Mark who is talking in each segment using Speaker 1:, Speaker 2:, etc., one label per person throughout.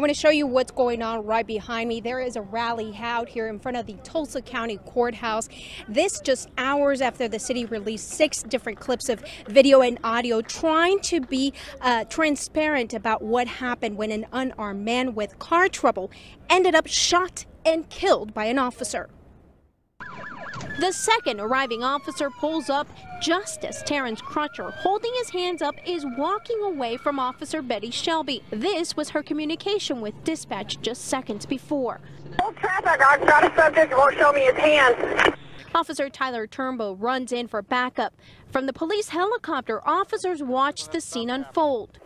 Speaker 1: I want to show you what's going on right behind me. There is a rally out here in front of the Tulsa County Courthouse. This just hours after the city released 6 different clips of video and audio trying to be transparent about what happened when an unarmed man with car trouble ended up shot and killed by an officer. The second arriving officer pulls up just as Terrence Crutcher, holding his hands up, is walking away from Officer Betty Shelby. This was her communication with dispatch just seconds before.
Speaker 2: Hold traffic, I've got a subject who won't show me his hands.
Speaker 1: Officer Tyler Turnbow runs in for backup. From the police helicopter, officers watch the scene unfold.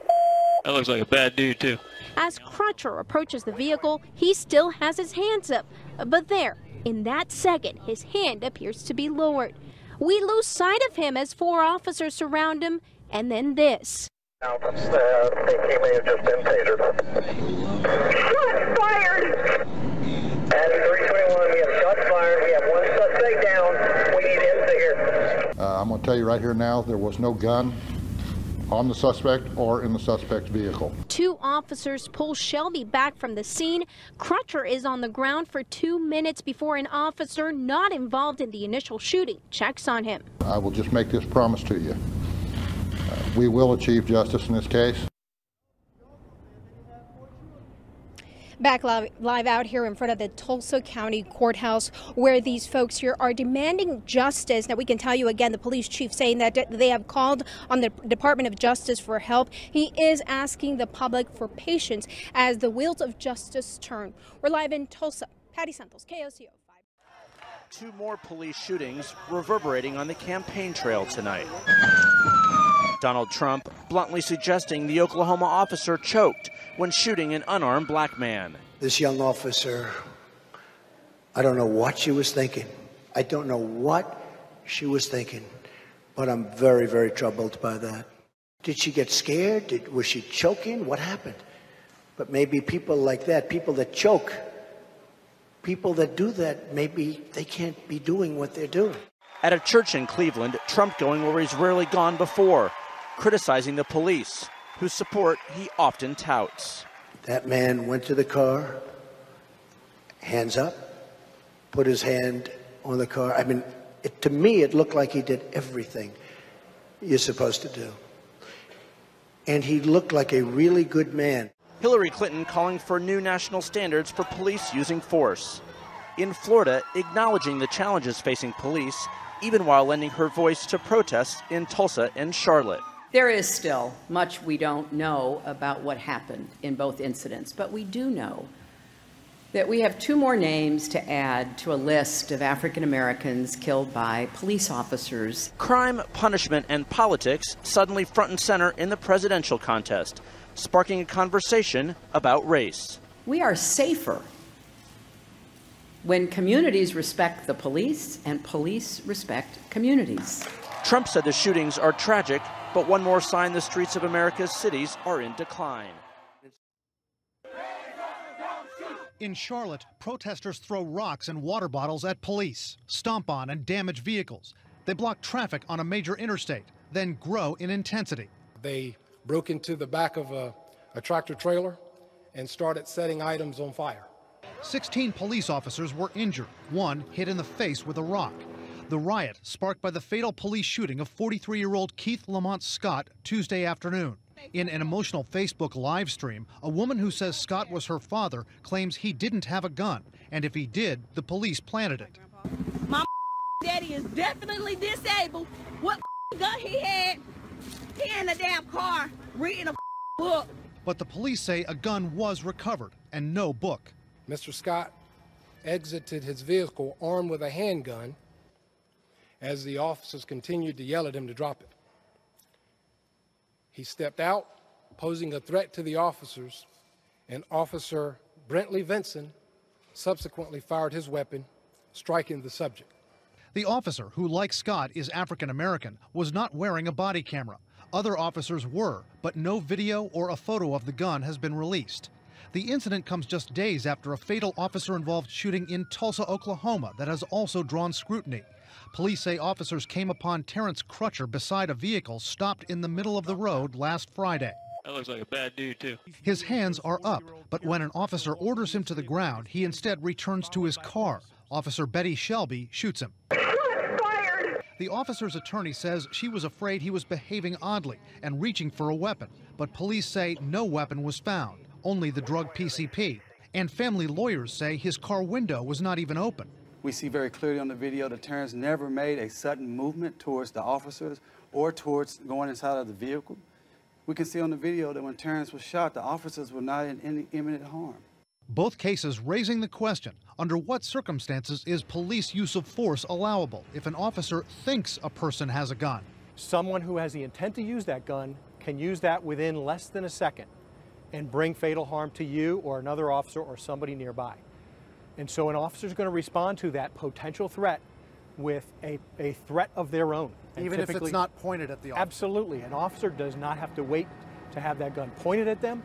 Speaker 3: That looks like a bad dude, too.
Speaker 1: As Crutcher approaches the vehicle, he still has his hands up. But there, in that second, his hand appears to be lowered. We lose sight of him as 4 officers surround him, and then this.
Speaker 2: I think he may have just been tasered. Shots fired! At 321, we have shots fired. We have 1 suspect down. We need him to here.
Speaker 4: I'm going to tell you right here now, there was no gun on the suspect or in the suspect's vehicle.
Speaker 1: 2 officers pull Shelby back from the scene. Crutcher is on the ground for 2 minutes before an officer not involved in the initial shooting checks on him.
Speaker 4: I will just make this promise to you. We will achieve justice in this case.
Speaker 1: Back live out here in front of the Tulsa County Courthouse, where these folks here are demanding justice. Now, we can tell you again, the police chief saying that they have called on the Department of Justice for help. He is asking the public for patience as the wheels of justice turn. We're live in Tulsa. Patty Santos, KOCO 5.
Speaker 5: 2 more police shootings reverberating on the campaign trail tonight. Donald Trump bluntly suggesting the Oklahoma officer choked when shooting an unarmed black man.
Speaker 6: This young officer, I don't know what she was thinking. I don't know what she was thinking, but I'm very, very troubled by that. Did she get scared? Was she choking? What happened? But maybe people like that, people that choke, people that do that, maybe they can't be doing what they're doing.
Speaker 5: At a church in Cleveland, Trump going where he's rarely gone before, criticizing the police, whose support he often touts.
Speaker 6: That man went to the car, hands up, put his hand on the car. I mean, to me, it looked like he did everything you're supposed to do. And he looked like a really good man.
Speaker 5: Hillary Clinton calling for new national standards for police using force. In Florida, acknowledging the challenges facing police, even while lending her voice to protests in Tulsa and Charlotte.
Speaker 7: There is still much we don't know about what happened in both incidents, but we do know that we have 2 more names to add to a list of African Americans killed by police officers.
Speaker 5: Crime, punishment, and politics suddenly front and center in the presidential contest, sparking a conversation about race.
Speaker 7: We are safer when communities respect the police and police respect communities.
Speaker 5: Trump said the shootings are tragic, but one more sign the streets of America's cities are in decline.
Speaker 8: In Charlotte, protesters throw rocks and water bottles at police, stomp on and damage vehicles. They block traffic on a major interstate, then grow in intensity.
Speaker 9: They broke into the back of a tractor trailer and started setting items on fire.
Speaker 8: 16 police officers were injured, 1 hit in the face with a rock. The riot sparked by the fatal police shooting of 43-year-old Keith Lamont Scott Tuesday afternoon. In an emotional Facebook live stream, a woman who says Scott was her father claims he didn't have a gun, and if he did, the police planted it.
Speaker 10: My daddy is definitely disabled. What gun he had? He in the damn car reading a book.
Speaker 8: But the police say a gun was recovered and no book.
Speaker 9: Mr. Scott exited his vehicle armed with a handgun as the officers continued to yell at him to drop it. He stepped out, posing a threat to the officers, and Officer Brentley Vinson subsequently fired his weapon, striking the subject.
Speaker 8: The officer, who like Scott is African American, was not wearing a body camera. Other officers were, but no video or a photo of the gun has been released. The incident comes just days after a fatal officer-involved shooting in Tulsa, Oklahoma that has also drawn scrutiny. Police say officers came upon Terrence Crutcher beside a vehicle stopped in the middle of the road last Friday.
Speaker 3: That looks like a bad dude, too.
Speaker 8: His hands are up, But when an officer orders him to the ground, he instead returns to his car. Officer Betty Shelby shoots him. The officer's attorney says she was afraid he was behaving oddly and reaching for a weapon, but police say no weapon was found, only the drug PCP. And family lawyers say his car window was not even open.
Speaker 11: We see very clearly on the video that Terrence never made a sudden movement towards the officers or towards going inside of the vehicle. We can see on the video that when Terrence was shot, the officers were not in any imminent harm.
Speaker 8: Both cases raising the question, under what circumstances is police use of force allowable if an officer thinks a person has a gun?
Speaker 12: Someone who has the intent to use that gun can use that within less than a second and bring fatal harm to you or another officer or somebody nearby. And so an officer is going to respond to that potential threat with a threat of their own.
Speaker 8: Even if it's not pointed at the officer?
Speaker 12: Absolutely. An officer does not have to wait to have that gun pointed at them.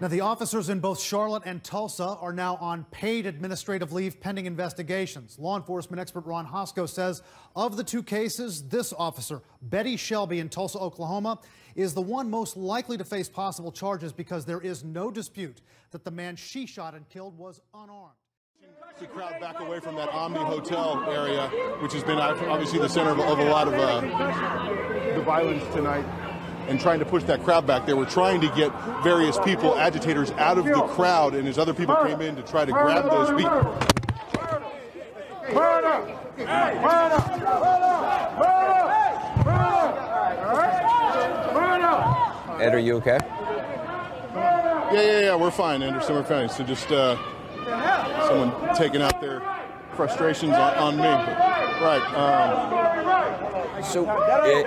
Speaker 8: Now, the officers in both Charlotte and Tulsa are now on paid administrative leave pending investigations. Law enforcement expert Ron Hosko says of the two cases, this officer, Betty Shelby in Tulsa, Oklahoma, is the one most likely to face possible charges because there is no dispute that the man she shot and killed was unarmed.
Speaker 13: The crowd back away from that Omni Hotel area, which has been obviously the center of a lot of the violence tonight, and trying to push that crowd back. They were trying to get various people, agitators, out of the crowd, and as other people came in to try to grab those people.
Speaker 14: Ed, are you okay?
Speaker 13: Yeah, we're fine, Anderson, we're fine. So just someone taking out their frustrations on me. Right.
Speaker 14: So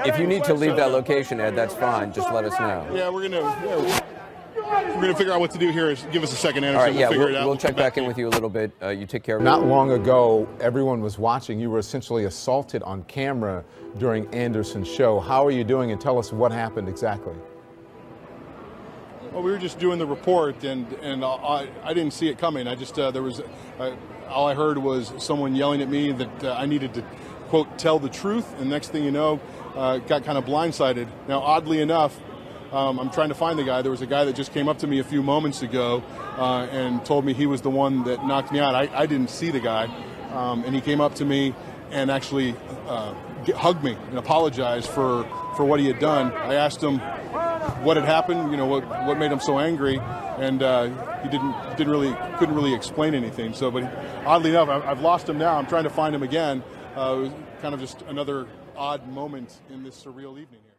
Speaker 14: if you need to leave that location, Ed, that's fine. Just let us know.
Speaker 13: Yeah, we're gonna figure out what to do here. Give us a second, Anderson.
Speaker 14: All right, yeah,
Speaker 13: we'll figure it out.
Speaker 14: we'll check back in with you a little bit. You take care of it.
Speaker 15: Not long ago, everyone was watching. You were essentially assaulted on camera during Anderson's show. How are you doing? And tell us what happened exactly.
Speaker 13: Well, we were just doing the report, and I didn't see it coming. I just there was all I heard was someone yelling at me that I needed to, quote, tell the truth. And next thing you know, got kind of blindsided. Now, oddly enough, I'm trying to find the guy. There was a guy that just came up to me a few moments ago and told me he was the one that knocked me out. I didn't see the guy, and he came up to me and actually hugged me and apologized for what he had done. I asked him what had happened, what made him so angry, and he couldn't really explain anything. So, but oddly enough, I've lost him now. I'm trying to find him again. It was kind of just another odd moment in this surreal evening here.